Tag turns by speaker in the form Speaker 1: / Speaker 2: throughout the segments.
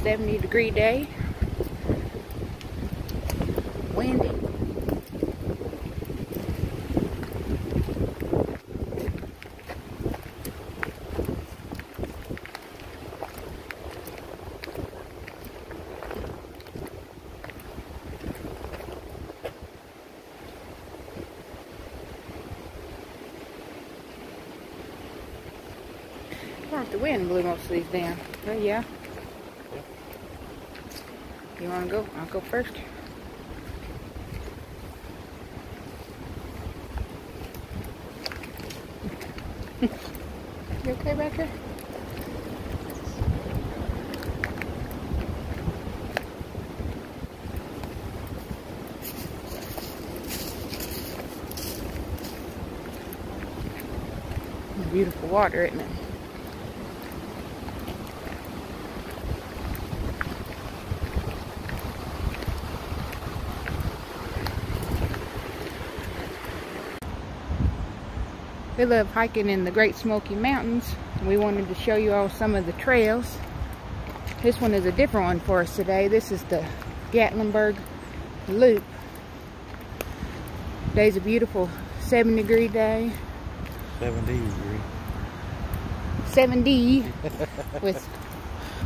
Speaker 1: 70-degree day. Windy. I wonder if the wind blew most of these down. Oh yeah. You want to go? I'll go first. You okay back there? Beautiful water, isn't it? We love hiking in the Great Smoky Mountains. We wanted to show you all some of the trails. This one is a different one for us today. This is the Gatlinburg Loop. Today's a beautiful 70-degree day.
Speaker 2: 70
Speaker 1: with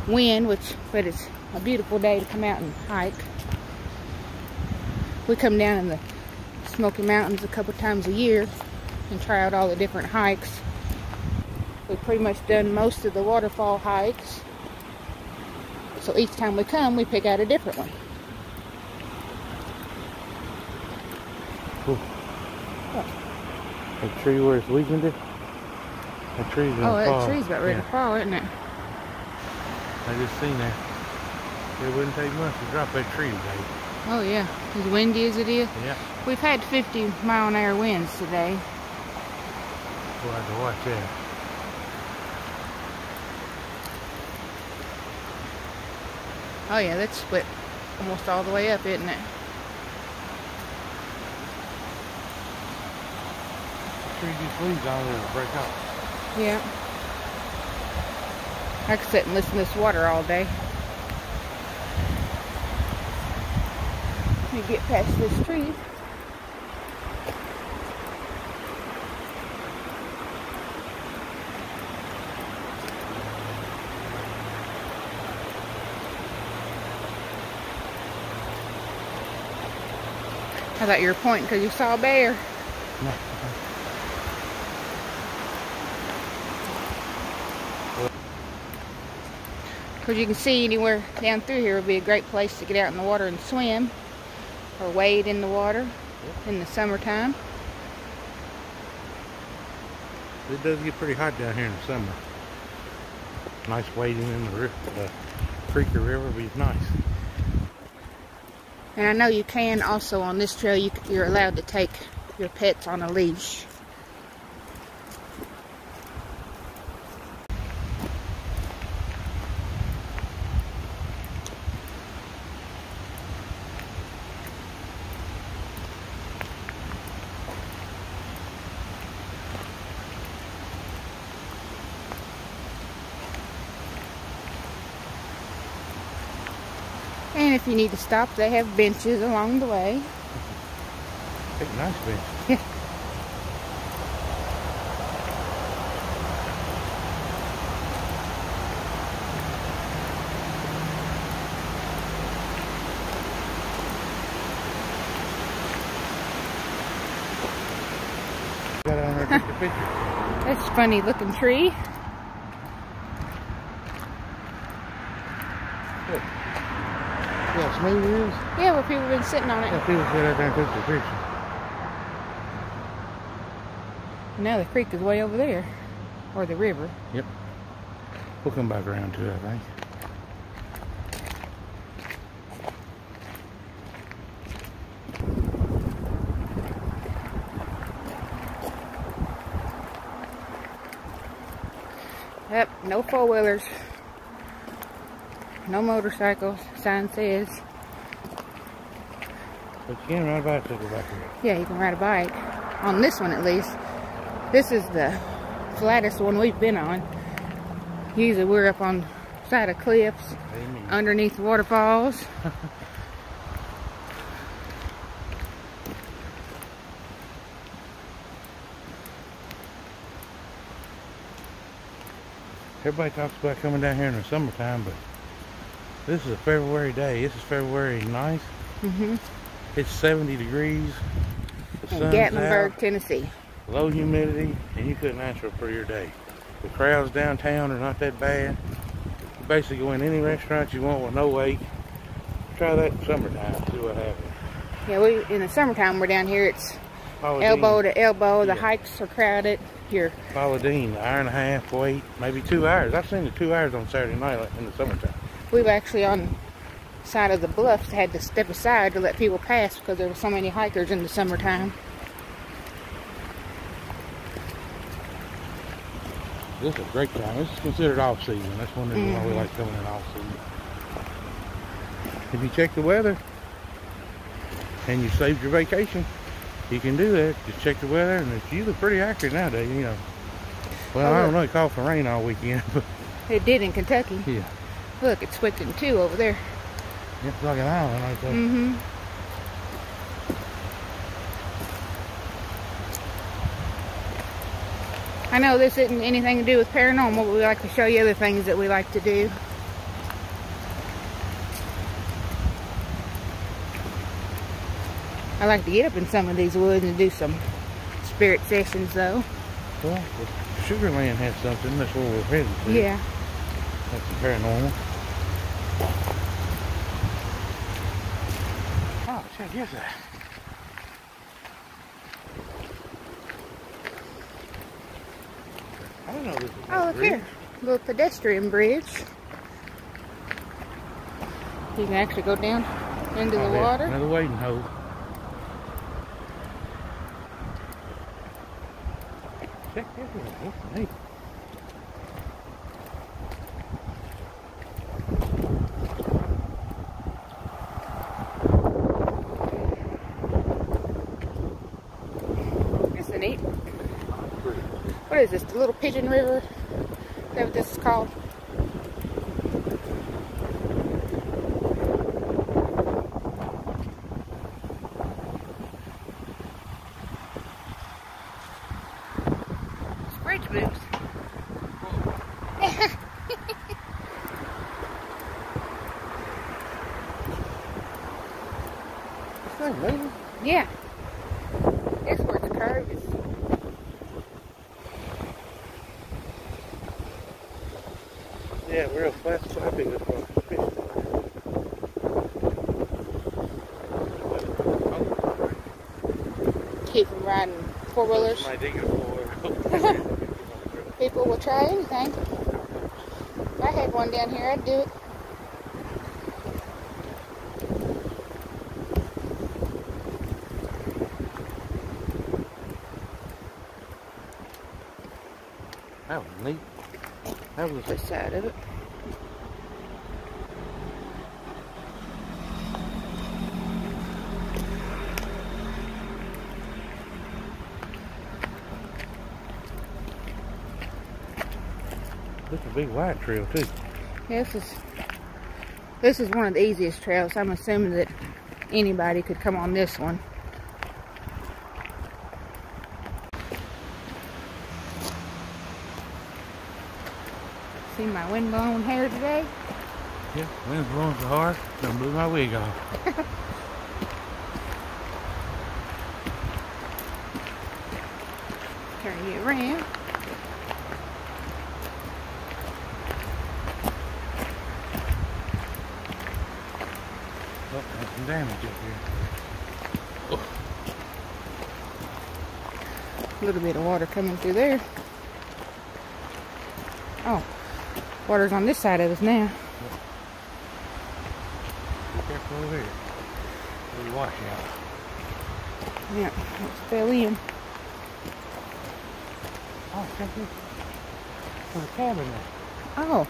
Speaker 1: wind, but it's a beautiful day to come out and hike. We come down in the Smoky Mountains a couple times a year and try out all the different hikes. We've pretty much done most of the waterfall hikes. So each time we come, we pick out a different one.
Speaker 2: Cool.
Speaker 1: What?
Speaker 2: That tree where it's weakened it? That tree's gonna fall.
Speaker 1: Oh, that tree's about ready to fall, isn't it?
Speaker 2: I just seen that. It wouldn't take much to drop that tree today.
Speaker 1: Oh yeah, as windy as it is.
Speaker 2: Yeah.
Speaker 1: We've had 50-mile-an-hour winds today.
Speaker 2: We'll have to watch that.
Speaker 1: Oh yeah, that's split almost all the way up, isn't it?
Speaker 2: The tree just leaves on there to break off.
Speaker 1: Yeah. I could sit and listen to this water all day. Let me get past this tree. I thought you were pointing because you saw a bear.
Speaker 2: No.
Speaker 1: Because you can see anywhere down through here would be a great place to get out in the water and swim or wade in the water in the summertime.
Speaker 2: It does get pretty hot down here in the summer. Nice wading in the creek or river would be nice.
Speaker 1: And I know you can also on this trail, you're allowed to take your pets on a leash. And if you need to stop, they have benches along the way.
Speaker 2: Big nice bench.
Speaker 1: Yeah.
Speaker 2: Got on there to take a picture.
Speaker 1: That's a funny looking tree.
Speaker 2: Look. Yeah, smooth it is.
Speaker 1: Yeah, where people have been sitting on it.
Speaker 2: Yeah, people sit out there and took the picture.
Speaker 1: Now the creek is way over there. Or the river.
Speaker 2: Yep. We'll come back around to it, I think.
Speaker 1: Yep, no four-wheelers. No motorcycles, sign says.
Speaker 2: But you can ride a bicycle back here.
Speaker 1: Yeah, you can ride a bike. On this one at least. This is the flattest one we've been on. Usually we're up on side of cliffs,
Speaker 2: Amen.
Speaker 1: underneath waterfalls.
Speaker 2: Everybody talks about coming down here in the summertime, but this is a February day. This is February 9th. It's 70 degrees. The
Speaker 1: In
Speaker 2: sun's
Speaker 1: Gatlinburg,
Speaker 2: out,
Speaker 1: Tennessee.
Speaker 2: low humidity, and you couldn't ask for a prettier day. The crowds downtown are not that bad. You basically go in any restaurant you want with no wait. Try that in summertime, see what happens.
Speaker 1: Yeah, in the summertime, we're down here. It's
Speaker 2: Paula
Speaker 1: elbow
Speaker 2: Dean,
Speaker 1: to elbow. The
Speaker 2: Yeah.
Speaker 1: hikes are crowded. Here,
Speaker 2: Paula Dean, an hour and a half wait, maybe 2 hours. I've seen the 2 hours on Saturday night in the summertime.
Speaker 1: we've actually on the side of the bluffs had to step aside to let people pass because there were so many hikers in the summertime.
Speaker 2: This is a great time. This is considered off season. That's one reason why we like coming in off season. If you check the weather and you saved your vacation, you can do that. Just check the weather, and it's usually pretty accurate nowadays, you know. Well, I don't know. It called for rain all weekend, but
Speaker 1: It did in Kentucky.
Speaker 2: yeah.
Speaker 1: Look, it's split in two over there.
Speaker 2: It's like an island right there.
Speaker 1: I know this isn't anything to do with paranormal, but we like to show you other things that we like to do. I like to get up in some of these woods and do some spirit sessions, though.
Speaker 2: Well, Sugarland had something. That's where we're headed to.
Speaker 1: Yeah.
Speaker 2: That's paranormal. Oh, check this out. I don't know this is
Speaker 1: Oh, look here. Little pedestrian bridge. You can actually go down into the water.
Speaker 2: Another wading hole. Check this out. That's neat.
Speaker 1: It's a neat. What is this? The Little Pigeon River? Is that what this is called? It's bridge moves.
Speaker 2: This thing moving?
Speaker 1: Yeah. That's where the curve is.
Speaker 2: Yeah, real flat spot. I think that's what I'm fishing.
Speaker 1: Keep from riding four-wheelers.
Speaker 2: Somebody digging a four-wheeler.
Speaker 1: People will try anything. If I had one down here, I'd do it.
Speaker 2: That was neat. That was
Speaker 1: This side of it.
Speaker 2: This is a big wide trail too.
Speaker 1: Yeah, this is one of the easiest trails. I'm assuming that anybody could come on this one. See my windblown hair today?
Speaker 2: Yeah, wind's blowing so hard, it's gonna blew my wig off.
Speaker 1: Turn you around.
Speaker 2: Oh, there's some damage up here. Oh.
Speaker 1: A little bit of water coming through there. Oh, water's on this side of us now.
Speaker 2: Be careful over here. Little washout.
Speaker 1: Yeah, let's fell in.
Speaker 2: Oh, check this. There's a cabin there.
Speaker 1: Oh,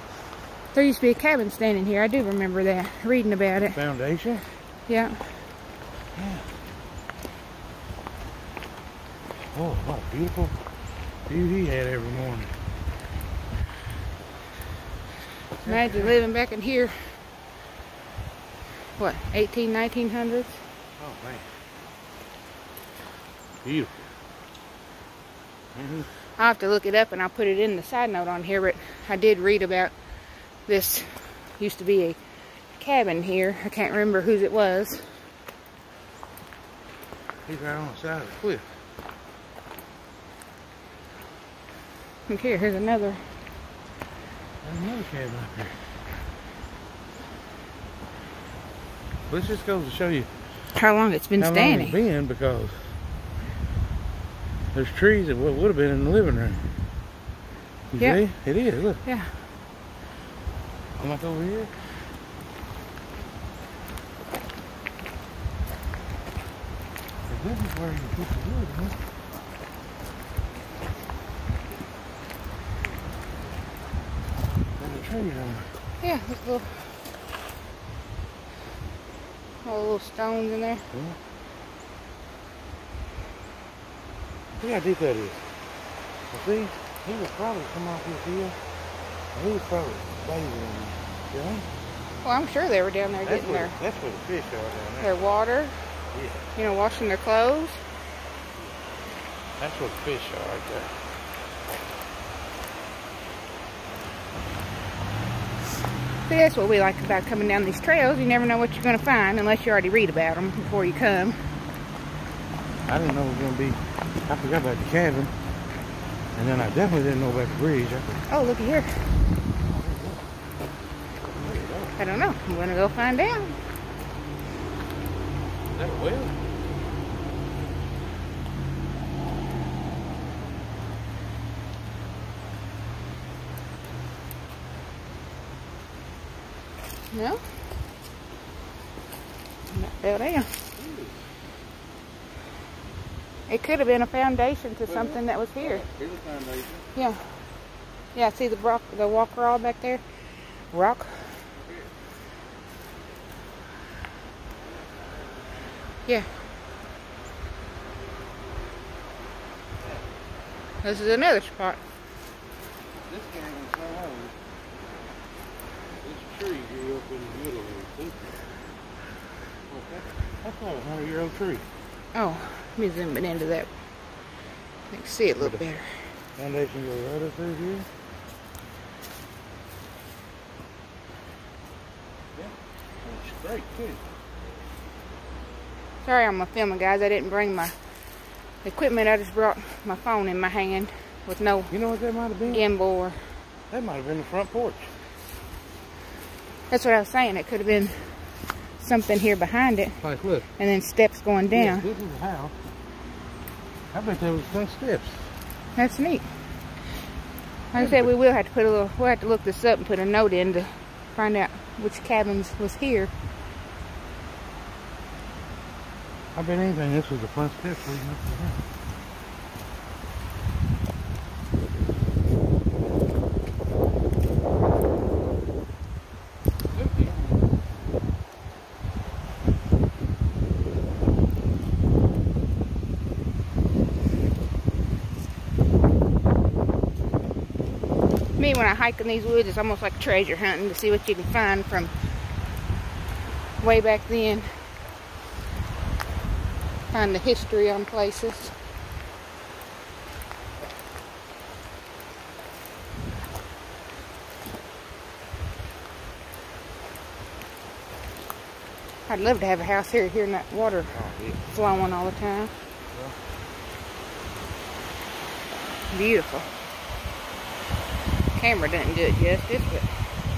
Speaker 1: there used to be a cabin standing here. I do remember that, reading about it.
Speaker 2: Foundation?
Speaker 1: Yeah.
Speaker 2: Yeah. Oh, what a beautiful view he had every morning.
Speaker 1: Imagine living back in here. What, 1900s?
Speaker 2: Oh man. Beautiful.
Speaker 1: I'll have to look it up and I'll put it in the side note on here, but I did read about this. Used to be a cabin here. I can't remember whose it was.
Speaker 2: He's right on the side of the cliff.
Speaker 1: Look here, here's another.
Speaker 2: There's another cabin up here. This just goes to show you
Speaker 1: How long it's been standing.
Speaker 2: How long it's been, because there's trees that would have been in the living room. You see? It is, look.
Speaker 1: Yeah.
Speaker 2: I'm like over here. This is where you put the wood, huh? There's a tree down there.
Speaker 1: Yeah, there's all little stones in there.
Speaker 2: Yeah. Look how deep that is. You see, he would probably come off this hill. He was probably bathing in there. Yeah?
Speaker 1: Well, I'm sure they were down there getting their
Speaker 2: That's where the fish are down there.
Speaker 1: their water.
Speaker 2: Yeah.
Speaker 1: You know, washing their clothes.
Speaker 2: That's where the fish are right there.
Speaker 1: See, that's what we like about coming down these trails. You never know what you're going to find unless you already read about them before you come.
Speaker 2: I didn't know it was going to be... I forgot about the cabin. And then I definitely didn't know about the bridge.
Speaker 1: Oh, look at here. I don't know. I'm going to go find out.
Speaker 2: Is that a well?
Speaker 1: No? Not fell down. It could have been a foundation to something that was here.
Speaker 2: Here's a foundation.
Speaker 1: Yeah. Yeah, see the walk wall back there? Rock. Yeah. This is another spot.
Speaker 2: This cabin's so old. This tree grew up in the middle of it. That's not a 100-year-old tree.
Speaker 1: Oh, let me zoom it into that. I can see it a little better.
Speaker 2: Foundation goes right up through here. Yeah, that's great too.
Speaker 1: Sorry I'm filming, guys. I didn't bring my equipment. I just brought my phone in my hand with no
Speaker 2: You know what that might have been?
Speaker 1: gimbal or...
Speaker 2: That might have been the front porch.
Speaker 1: That's what I was saying. It could have been something here behind it.
Speaker 2: Like, look.
Speaker 1: And then steps going down.
Speaker 2: Yeah, this is the house. I bet there was some steps.
Speaker 1: That's neat. Like I said, we will have to put a little... We'll have to look this up and put a note in to find out which cabins was here.
Speaker 2: I bet anything this was the front steps leading up to the house.
Speaker 1: Me, when I hike in these woods, it's almost like treasure hunting to see what you can find from way back then. Find the history on places. I'd love to have a house here, hearing that water flowing all the time. Beautiful. Camera doesn't do it justice, but...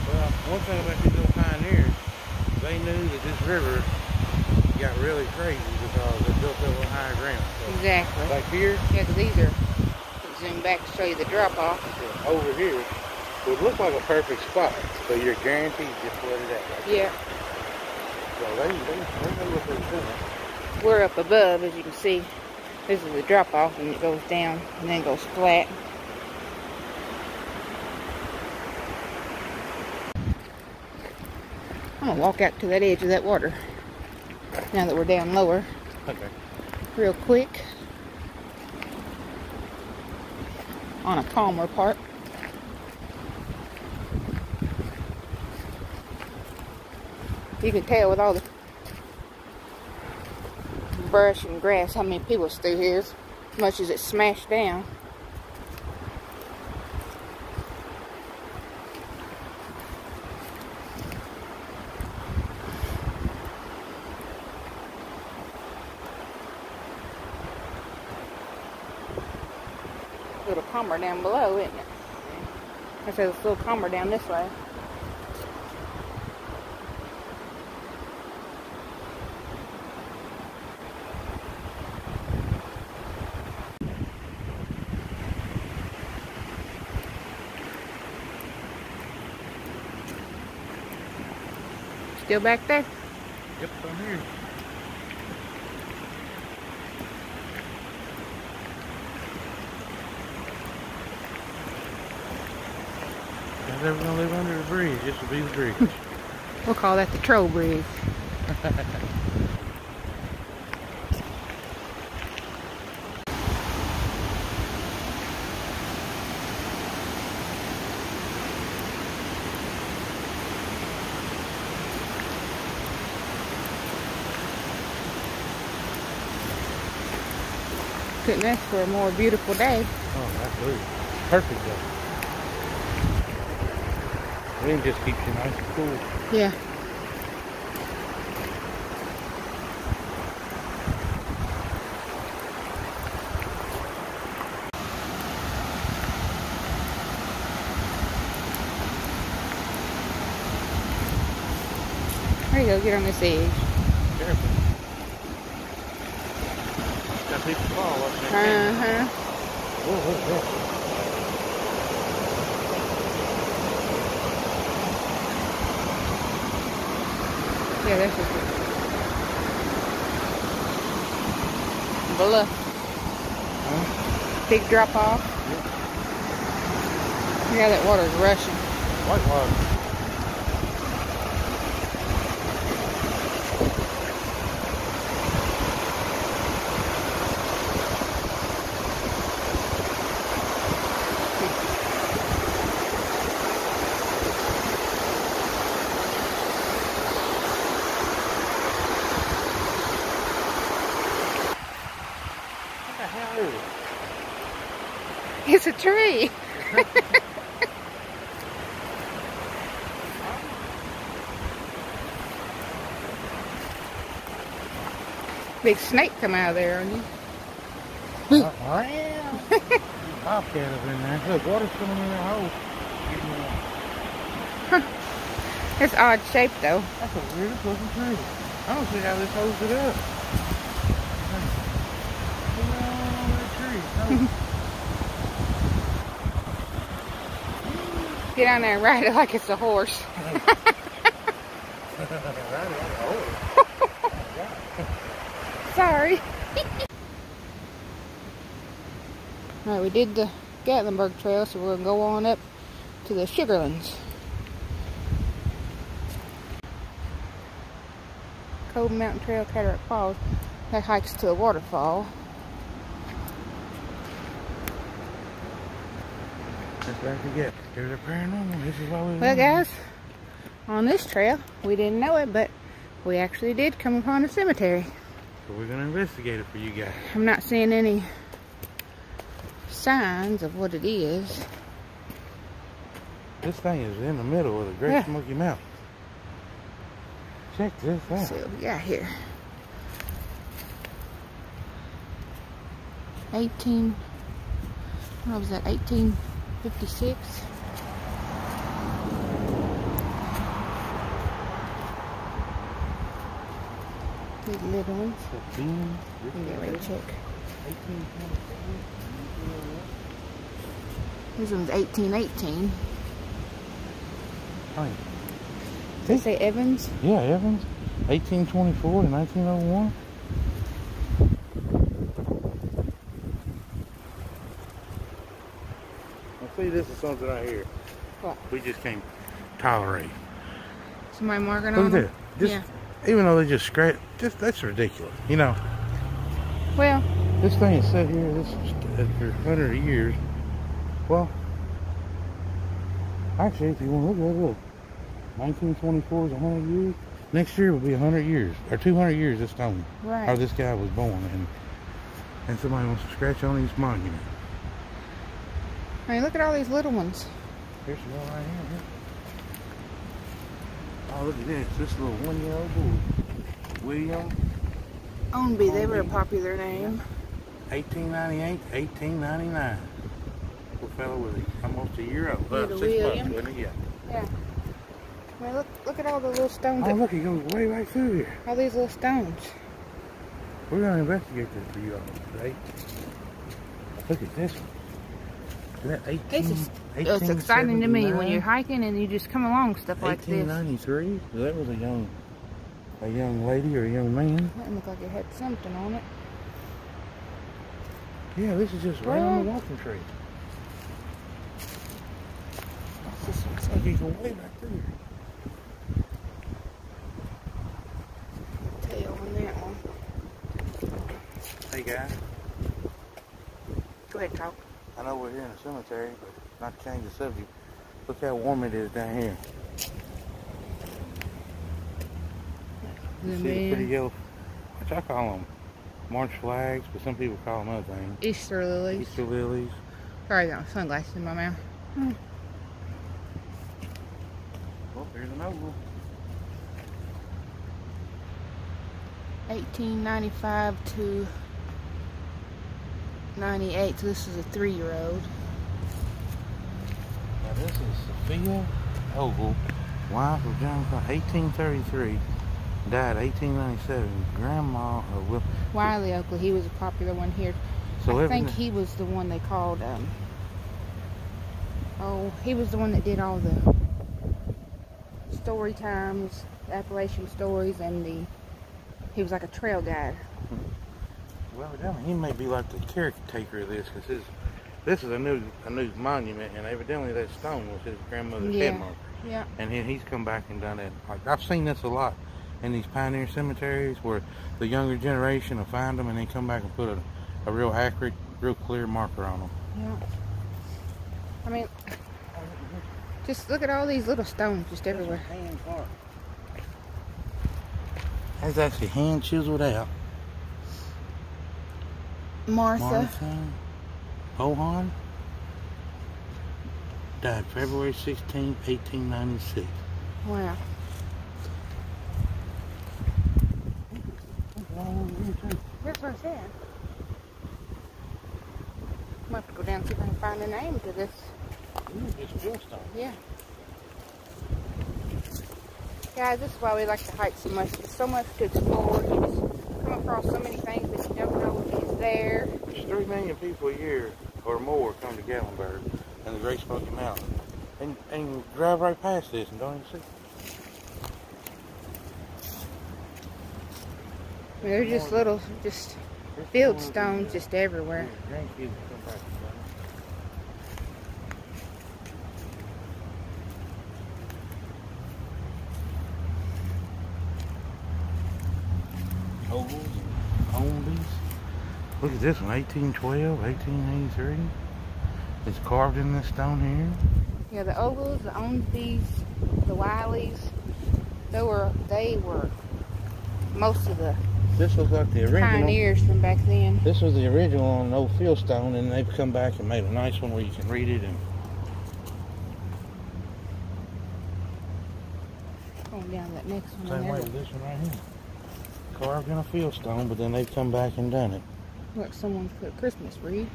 Speaker 2: Well, one thing about these little pioneers, they knew that this river got really crazy because it built up on higher ground. So
Speaker 1: exactly.
Speaker 2: Like here.
Speaker 1: Yeah, because these are... Zoom back to show you the drop-off.
Speaker 2: Over here would look like a perfect spot, so you're guaranteed to flood it out. Right
Speaker 1: Yeah.
Speaker 2: So they know what they're doing.
Speaker 1: We're up above, as you can see. This is the drop-off, and it goes down and then goes flat. I'm gonna walk out to that edge of that water now that we're down lower.
Speaker 2: Okay.
Speaker 1: Real quick. On a calmer part. You can tell with all the brush and grass how many people's through here, as much as it's smashed down. A little calmer down below, isn't it? I said it's a little calmer down this way. Still back there?
Speaker 2: Yep, I'm here. Nobody's ever gonna live under the bridge. This will be the bridge.
Speaker 1: We'll call that the Troll Bridge. Couldn't ask for a more beautiful day.
Speaker 2: Oh, absolutely. Perfect day. Wind just keeps you nice and cool.
Speaker 1: Yeah. There you go, get on this edge.
Speaker 2: Careful. Got people fall up there.
Speaker 1: Uh-huh.
Speaker 2: Whoa.
Speaker 1: Yeah, that's just it. Bluff.
Speaker 2: Huh?
Speaker 1: Big drop off.
Speaker 2: Yep.
Speaker 1: Yeah, that water's rushing.
Speaker 2: White water.
Speaker 1: It's a tree. Big snake come out of there on you.
Speaker 2: I am. Bobcat up in there. Look, water's coming in that hole.
Speaker 1: Huh. It's odd shape though.
Speaker 2: That's a weird looking tree. I don't see how this holds it up. Look at that tree. Oh.
Speaker 1: Get on there and ride it like it's a horse.
Speaker 2: Ride it like a horse.
Speaker 1: Sorry. Alright, we did the Gatlinburg trail, so we're going to go on up to the Sugarlands. Cold Mountain Trail, Cataract Falls. That hikes to a waterfall.
Speaker 2: That's back again. There's a paranormal. This is why we
Speaker 1: Well, guys, on this trail, we didn't know it, but we actually did come upon a cemetery.
Speaker 2: So we're going to investigate it for you guys.
Speaker 1: I'm not seeing any signs of what it is.
Speaker 2: This thing is in the middle of the Great Smoky Mountains. Check this out.
Speaker 1: Let's see what we got here. 1856. These little ones. Yeah, wait, check. This one's 1818.
Speaker 2: Oh,
Speaker 1: Does they say Evans?
Speaker 2: yeah, Evans. 1824 to 1901. Well, see, this is something right here.
Speaker 1: What?
Speaker 2: We just can't tolerate.
Speaker 1: Somebody marking
Speaker 2: Look
Speaker 1: on
Speaker 2: at
Speaker 1: them?
Speaker 2: that. Just, even though they just scratch, that's ridiculous. You know.
Speaker 1: Well,
Speaker 2: This thing is set here this for 100 years. Well, actually, if you want to look at it, look. 1924 is 100 years. Next year will be 100 years, or 200 years this stone.
Speaker 1: Right.
Speaker 2: Or this guy was born, and somebody wants to scratch on his monument.
Speaker 1: I mean, look at all these little ones.
Speaker 2: Here's one right here. Oh, look at this. This little 1-year-old boy. William.
Speaker 1: Ownby, they were a popular name.
Speaker 2: 1898, 1899. Poor fellow was almost a year old.
Speaker 1: Yeah,
Speaker 2: 6
Speaker 1: William.
Speaker 2: months, wasn't he? Yeah.
Speaker 1: Yeah. I mean, look at all the little stones.
Speaker 2: Oh, look, he goes way right through here.
Speaker 1: All these little stones.
Speaker 2: We're going to investigate this for you all today. Look at this one. Is that 18,
Speaker 1: It's exciting to me when
Speaker 2: 1879?
Speaker 1: you're hiking and you just come along stuff like this.
Speaker 2: 1893? So that was a young lady or a young man.
Speaker 1: That looked like it had something on it.
Speaker 2: Yeah, this is just right on the walking tree.
Speaker 1: What's this one
Speaker 2: Look,
Speaker 1: say?
Speaker 2: he's way back through here.
Speaker 1: Tail on that one.
Speaker 2: Hey, guy.
Speaker 1: Go ahead, talk.
Speaker 2: I know we're here in a cemetery, but not to change the subject. Look how warm it is down here. You see the pretty yellow, which I call them March flags, but some people call them other things.
Speaker 1: Easter lilies.
Speaker 2: Easter lilies.
Speaker 1: Sorry, I got my sunglasses in my mouth.
Speaker 2: Oh, there's an oval.
Speaker 1: 1895 to 98, so this is a 3-year-old.
Speaker 2: Now this is Sophia Ogle, wife of John Clark, 1833, died 1897. Grandma of Will.
Speaker 1: Wiley Oakley, he was a popular one here.
Speaker 2: So
Speaker 1: I think he was the one they called, he was the one that did all the story times, Appalachian stories, and he was like a trail guide.
Speaker 2: Well, evidently he may be like the caretaker of this, because this is a new monument, and evidently that stone was his grandmother's head marker.
Speaker 1: Yeah.
Speaker 2: And he's come back and done it. Like, I've seen this a lot in these pioneer cemeteries, where the younger generation will find them and they come back and put a real accurate, real clear marker on them.
Speaker 1: Yeah. I mean, just look at all these little stones just everywhere.
Speaker 2: That's actually hand chiseled out.
Speaker 1: Martha
Speaker 2: Bohan died February 16, 1896.
Speaker 1: Wow. That's what I said. I'm going to have to go down and see if I can find a name to this.
Speaker 2: It's Fieldstone.
Speaker 1: Yeah. Guys, this is why we like to hike so much. There's so much to explore. You just come across so many things that you don't know is there.
Speaker 2: There's 3 million people a year or more come to Gatlinburg and the Great Smoky Mountains. And you drive right past this and don't even see it.
Speaker 1: I mean, they're just little, just field stones just everywhere.
Speaker 2: Grandkids come back. Ovals and Ownbys. Look at this one, 1812, 1883. It's carved in this stone here.
Speaker 1: Yeah, the Ogles, the Ownbys, the Wileys, they were most of the
Speaker 2: This was like the original.
Speaker 1: pioneers from back then.
Speaker 2: This was the original on an old fieldstone, and they've come back and made a nice one where you can read it. And
Speaker 1: Going down that next one.
Speaker 2: same way with this one right here. Carved in a fieldstone, but then they've come back and done it.
Speaker 1: Like someone put a Christmas wreath.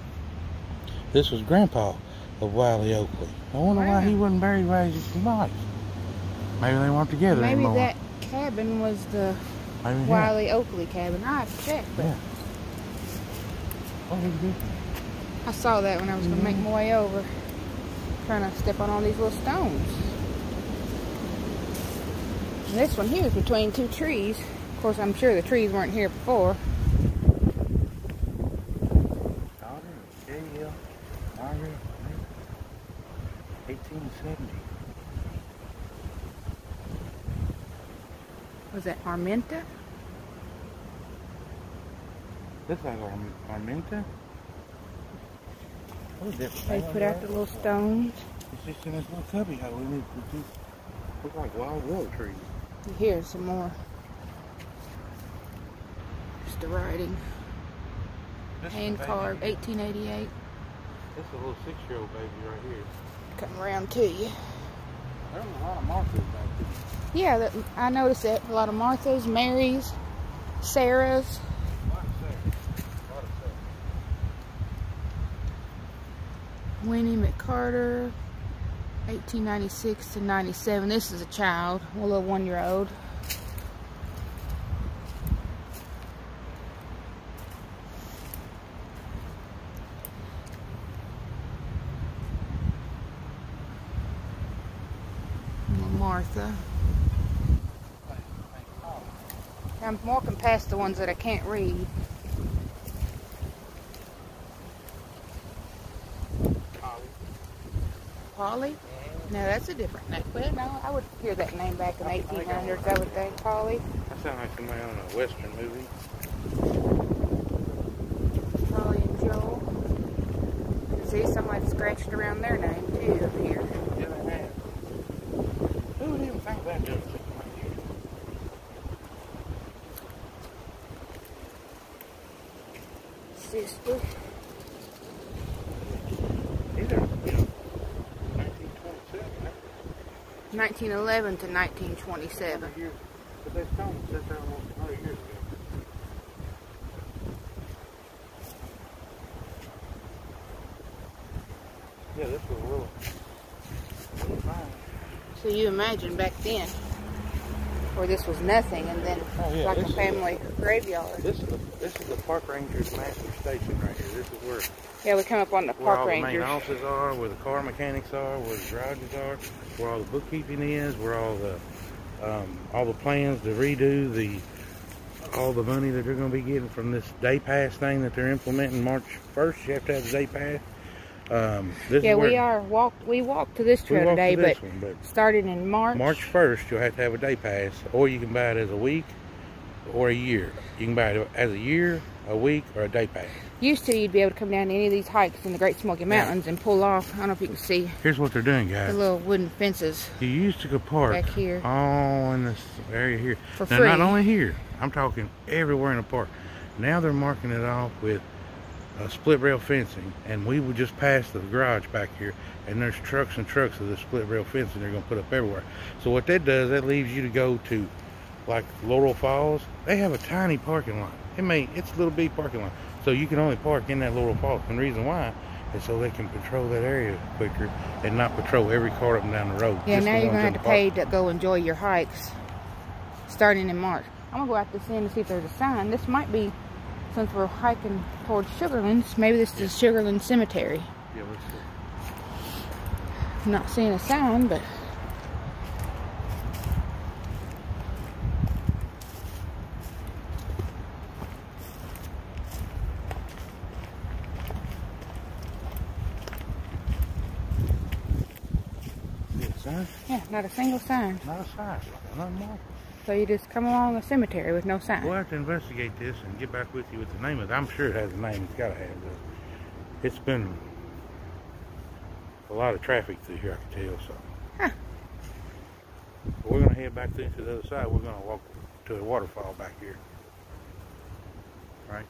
Speaker 2: This was Grandpa of Wiley Oakley. I wonder why he wasn't buried by his wife. Maybe they weren't together
Speaker 1: Maybe
Speaker 2: anymore.
Speaker 1: that cabin was the
Speaker 2: Maybe, yeah.
Speaker 1: Wiley Oakley cabin. I have to check, but
Speaker 2: Yeah. Oh, look at this one.
Speaker 1: I saw that when I was going to make my way over, trying to step on all these little stones. And this one here is between 2 trees. Of course, I'm sure the trees weren't here before.
Speaker 2: Daughter of J.L. Margaret, 1870.
Speaker 1: Was that Arminta?
Speaker 2: Looks like Arminta. What is that?
Speaker 1: They put out the little stones.
Speaker 2: It's just in this little cubby hole. It looks like wild willow trees.
Speaker 1: Here's some more. Just the writing. Hand carved, 1888.
Speaker 2: This is a little 6-year-old baby right here.
Speaker 1: Come around to you.
Speaker 2: There's a lot of Marthas back there.
Speaker 1: Yeah, I noticed that. A lot of Marthas, Marys, Sarahs.
Speaker 2: A lot of Sarahs. A lot of Sarahs.
Speaker 1: Winnie McCarter, 1896 to 97. This is a child, a little 1-year-old. Martha. I'm walking past the ones that I can't read. Polly? No, that's a different name. Well, no, I would hear that name back in the 1800s, I would think. Polly.
Speaker 2: That sounds like somebody on a Western movie.
Speaker 1: Polly and Joel. You can see somebody scratched around their name too up here.
Speaker 2: Yeah, they have. Who would even think about doing something like here?
Speaker 1: Sister.
Speaker 2: These are, 1927, right?
Speaker 1: 1911 to 1927.
Speaker 2: But they stones set there almost 100 years ago. Yeah, this was a little fine.
Speaker 1: So you imagine back then, where this was nothing, and then like a family graveyard.
Speaker 2: This is the park ranger's master station right here. This is where
Speaker 1: Yeah, we come up on the
Speaker 2: where
Speaker 1: park
Speaker 2: all
Speaker 1: rangers.
Speaker 2: the main offices are, where the car mechanics are, where the garages are, where all the bookkeeping is, where all the plans to redo all the money that they're going to be getting from this day pass thing that they're implementing March 1st. You have to have the day pass.
Speaker 1: Yeah, we walked to this trail today, but starting in March
Speaker 2: 1st, you'll have to have a day pass, or you can buy it as a week or a year. You can buy it as a year, a week, or a day pass.
Speaker 1: Used to, you'd be able to come down to any of these hikes in the Great Smoky Mountains and pull off. I don't know if you can see.
Speaker 2: Here's what they're doing, guys.
Speaker 1: The little wooden fences.
Speaker 2: You used to go park
Speaker 1: back here,
Speaker 2: all in this area here.
Speaker 1: For
Speaker 2: now,
Speaker 1: free.
Speaker 2: Not only here, I'm talking everywhere in the park. Now they're marking it off with split rail fencing, and we would just pass the garage back here, and there's trucks and trucks of the split rail fencing they're going to put up everywhere. So what that does, that leaves you to go to like Laurel Falls. They have a tiny parking lot. It's a little bitty parking lot, so you can only park in that Laurel Falls. And the reason why is so they can patrol that area quicker and not patrol every car up and down the road.
Speaker 1: Yeah, now you're going to have to pay to go enjoy your hikes starting in March. I'm going to go out this end to see if there's a sign. This might be, since we're hiking towards Sugarlands, maybe this is Sugarlands And Cemetery.
Speaker 2: Yeah, let's see.
Speaker 1: I'm not seeing a sign, but
Speaker 2: Sign?
Speaker 1: yeah, not a single sign.
Speaker 2: Not a sign. Nothing more.
Speaker 1: So you just come along a cemetery with no sign.
Speaker 2: We'll have to investigate this and get back with you with the name of it. I'm sure it has a name. It's got to have it. It's been a lot of traffic through here, I can tell. So we're going to head back through to the other side. We're going to walk to the waterfall back here. Right?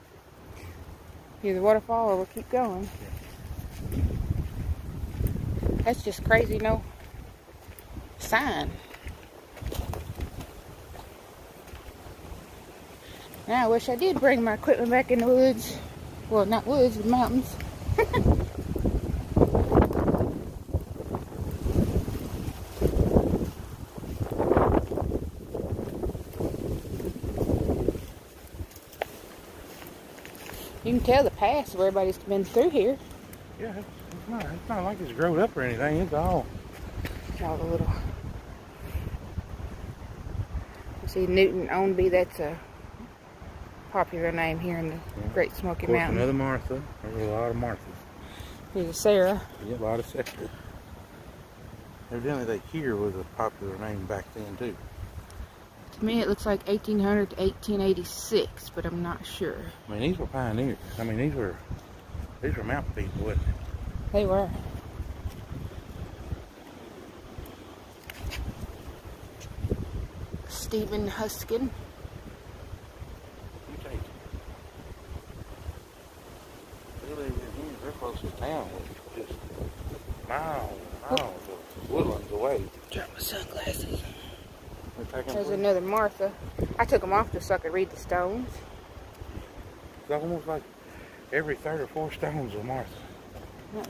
Speaker 1: Either waterfall or we'll keep going.
Speaker 2: Yeah.
Speaker 1: That's just crazy, no sign. Now I wish I did bring my equipment back in the woods. Well, not woods, but mountains. You can tell the past where everybody's been through here.
Speaker 2: Yeah, it's not like it's grown up or anything. It's all
Speaker 1: All the little. You see Newton Ownby, that's a popular name here in the Great Smoky Mountains.
Speaker 2: Another Martha. There's a lot of Marthas.
Speaker 1: Here's a Sarah.
Speaker 2: Yeah, a lot of Sarah. Evidently, that here was a popular name back then too.
Speaker 1: To me, it looks like 1800 to 1886, but I'm not sure.
Speaker 2: I mean, these were pioneers. I mean, these were mountain people, wasn't they?
Speaker 1: They were. Stephen Huskin.
Speaker 2: You take it. They live in here. Their closest town was just miles and miles of woodlands away.
Speaker 1: Drop my sunglasses.
Speaker 2: There's
Speaker 1: There's another Martha. I took them off just so I could read the stones.
Speaker 2: It's almost like every third or fourth stone's a Martha.
Speaker 1: Yeah.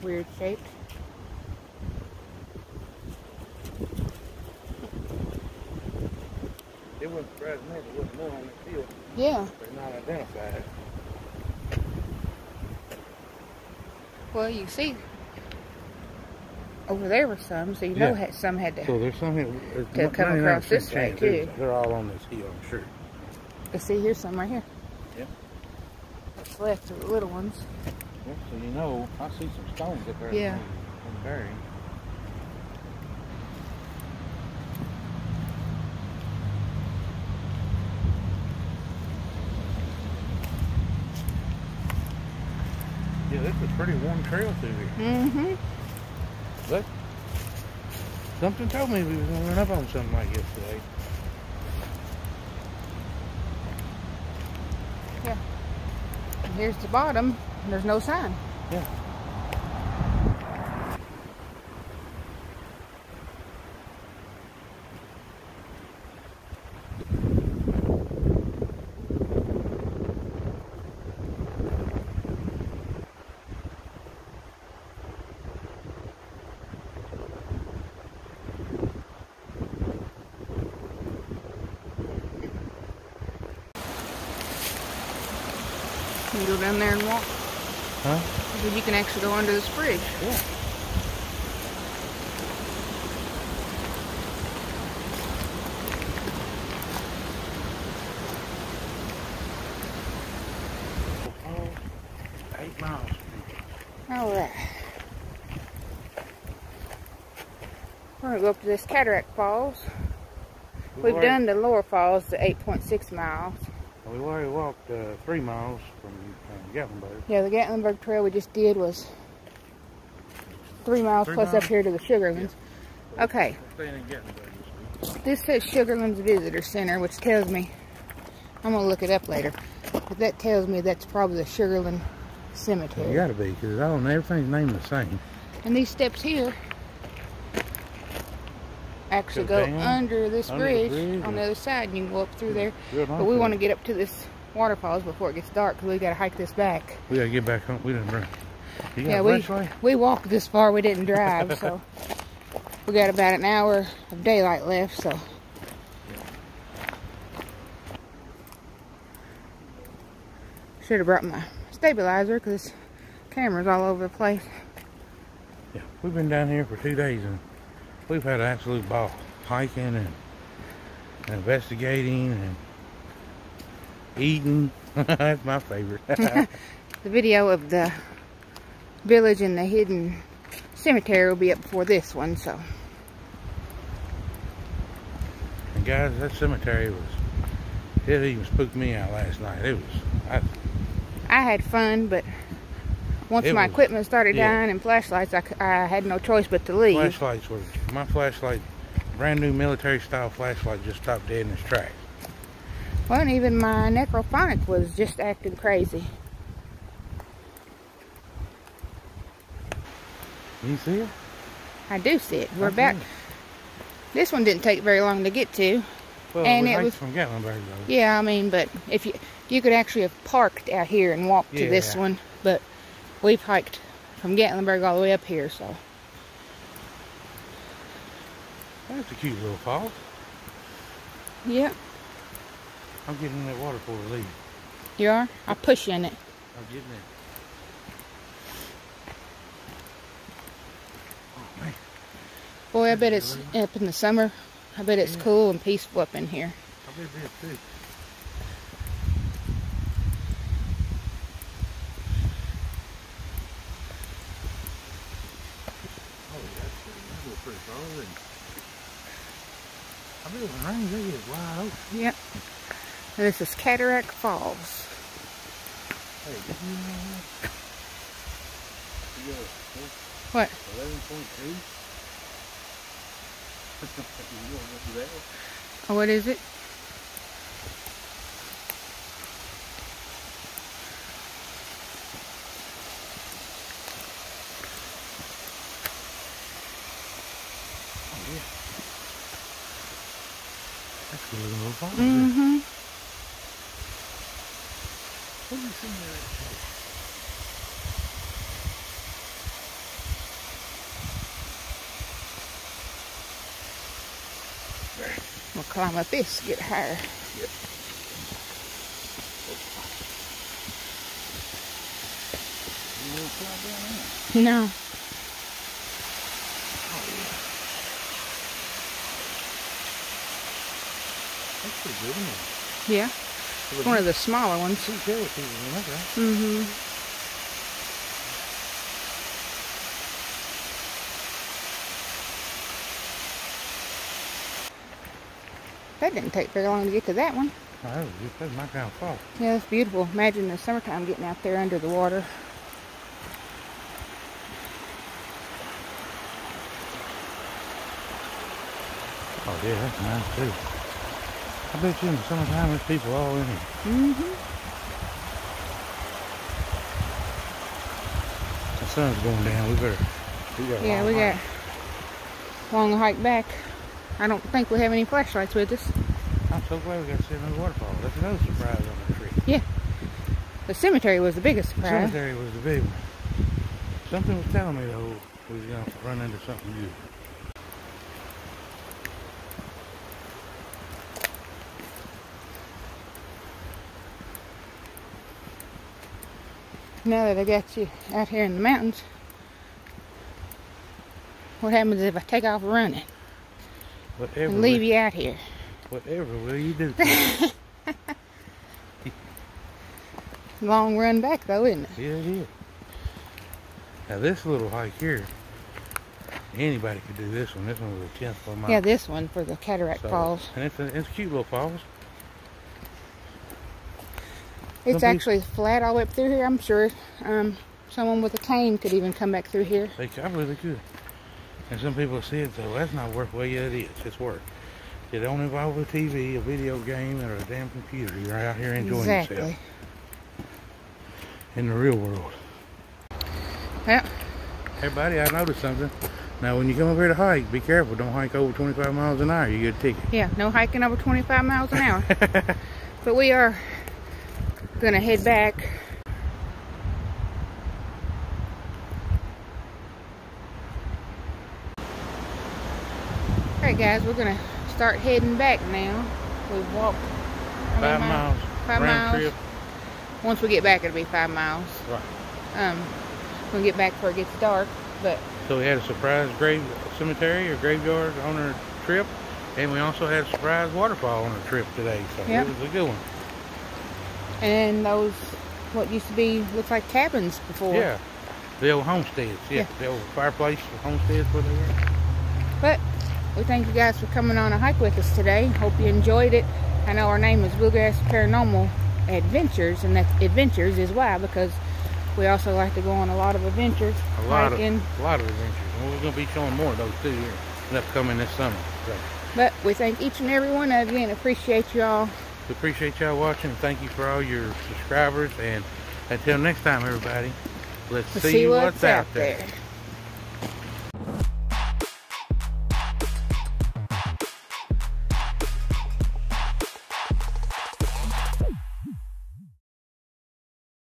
Speaker 1: Weird shaped.
Speaker 2: It wouldn't surprise me if there wasn't more on the field.
Speaker 1: Yeah.
Speaker 2: They're not identified.
Speaker 1: Well, you see, over there were some, so you know some had
Speaker 2: So there's some here.
Speaker 1: to come across this way too.
Speaker 2: They're all on this hill, I'm sure.
Speaker 1: You see, here's some right here.
Speaker 2: Yep.
Speaker 1: What's left of the little ones.
Speaker 2: Yep, so you know, I see some stones up there.
Speaker 1: Yeah.
Speaker 2: On the berry. Yeah, this is a pretty warm trail through here.
Speaker 1: Mm-hmm.
Speaker 2: But something told me we was going to run up on something like this today.
Speaker 1: Yeah. And here's the bottom, and there's no sign.
Speaker 2: Yeah.
Speaker 1: You can go down there and walk.
Speaker 2: Huh?
Speaker 1: Because you can actually go under this bridge.
Speaker 2: Yeah. Oh, 8 miles.
Speaker 1: Alright. We're going to go up to this Cataract Falls. We've done the lower falls, the 8.6 miles.
Speaker 2: We already walked 3 miles from Gatlinburg.
Speaker 1: Yeah, the Gatlinburg trail we just did was 3 miles plus up here to the Sugarlands. Yeah. Okay.
Speaker 2: We're staying in Gatlinburg this week.
Speaker 1: This says Sugarlands Visitor Center, which tells me, I'm going to look it up later, but that tells me that's probably the Sugarland Cemetery.
Speaker 2: It gotta be, because I don't know, everything's named the same.
Speaker 1: And these steps here actually go under this bridge on the other side, and you can go up through there. But we want to get up to this waterfalls before it gets dark, because we got to hike this back.
Speaker 2: We got to get back home. We didn't run.
Speaker 1: Yeah, we walked this far. We didn't drive, so we got about an hour of daylight left. So should have brought my stabilizer, because camera's all over the place.
Speaker 2: Yeah, we've been down here for 2 days, and we've had an absolute ball hiking and investigating and eating. That's my favorite.
Speaker 1: The video of the village and the hidden cemetery will be up before this one, so.
Speaker 2: And guys, that cemetery it even spooked me out last night. It was,
Speaker 1: I had fun, but once my equipment started dying and flashlights, I had no choice but to leave.
Speaker 2: My flashlight, brand new military style flashlight, just stopped dead in its tracks.
Speaker 1: Well, and even my necrophonic was just acting crazy.
Speaker 2: You see it?
Speaker 1: I do see it. We're about. This one didn't take very long to get to.
Speaker 2: Well,
Speaker 1: and
Speaker 2: it was from Gatlinburg, though.
Speaker 1: Yeah, I mean, but if you could actually have parked out here and walked to this one, but we've hiked from Gatlinburg all the way up here, so.
Speaker 2: That's a cute little fall.
Speaker 1: Yep.
Speaker 2: I'm getting in that water before we leave.
Speaker 1: You are? I'll push you in it.
Speaker 2: I'm getting in. Oh, man.
Speaker 1: Boy, I bet it's up in the summer. I bet it's cool and peaceful up in here.
Speaker 2: I bet it is too. Oh, that's a pretty cold. I bet when it rains, they get wide open.
Speaker 1: Yep. And this is Cataract Falls.
Speaker 2: Hey, did you know that? You got
Speaker 1: What?
Speaker 2: 11.2? You want to do that?
Speaker 1: Oh, what is it?
Speaker 2: Oh, yeah. That's a little fun.
Speaker 1: Mm-hmm.
Speaker 2: What do you see there?
Speaker 1: We'll climb up this, get higher.
Speaker 2: Yep. You want to climb down there?
Speaker 1: No.
Speaker 2: Oh, yeah. That's pretty good, isn't it?
Speaker 1: Yeah. It's one of the smaller ones.
Speaker 2: You can tell what people in that, right?
Speaker 1: Mm-hmm. That didn't take very long to get to that one.
Speaker 2: Oh, that was my kind of fall.
Speaker 1: Yeah, that's beautiful. Imagine the summertime getting out there under the water.
Speaker 2: Oh, yeah, that's nice, too. I bet you in the summertime there's people all in here.
Speaker 1: Mm-hmm.
Speaker 2: The sun's going down. We got
Speaker 1: got a long hike back. I don't think we have any flashlights with us.
Speaker 2: I'm so glad we got to see another waterfall. That's another surprise on the trip.
Speaker 1: Yeah. The cemetery was the biggest
Speaker 2: The
Speaker 1: surprise.
Speaker 2: cemetery was the big one. Something was telling me, though, we was going to run into something good.
Speaker 1: Now that I got you out here in the mountains, what happens if I take off running
Speaker 2: Whatever
Speaker 1: and leave you out here?
Speaker 2: Whatever will you do?
Speaker 1: Long run back though, isn't it?
Speaker 2: Yeah, it is. Now this little hike here, anybody could do this one. This one was a 10th of a mile.
Speaker 1: Yeah, this one for the Cataract Falls.
Speaker 2: And it's a cute little falls.
Speaker 1: It's actually flat all the way up through here. I'm sure someone with a cane could even come back through here.
Speaker 2: I really could. And some people see it, so that's not worth. Well, yeah, it is. It's work. It don't involve a TV, a video game, or a damn computer. You're out here enjoying yourself. In the real world.
Speaker 1: Yeah.
Speaker 2: Hey, buddy, I noticed something. Now, when you come up here to hike, be careful. Don't hike over 25 miles an hour. You get a ticket.
Speaker 1: Yeah, no hiking over 25 miles an hour. But we are gonna head back. Alright guys, we're gonna start heading back now. We've walked
Speaker 2: 5 miles.
Speaker 1: 5
Speaker 2: round
Speaker 1: miles.
Speaker 2: trip.
Speaker 1: Once we get back it'll be 5 miles.
Speaker 2: Right.
Speaker 1: We'll get back before it gets dark. But
Speaker 2: so we had a surprise grave cemetery or graveyard on our trip, and we also had a surprise waterfall on our trip today. So
Speaker 1: yep.
Speaker 2: It was a good one.
Speaker 1: And those, what used to be, looks like cabins before.
Speaker 2: Yeah, the old homesteads. Yeah, the old fireplace homesteads where they were.
Speaker 1: But we thank you guys for coming on a hike with us today. Hope you enjoyed it. I know our name is Bluegrass Paranormal Adventures, and that adventures is why, because we also like to go on a lot of adventures.
Speaker 2: A lot of adventures. And we're going to be showing more of those too here in upcoming this summer. So.
Speaker 1: But we thank each and every one of you and appreciate y'all.
Speaker 2: We appreciate y'all watching. Thank you for all your subscribers. And until next time, everybody, let's see what's out there.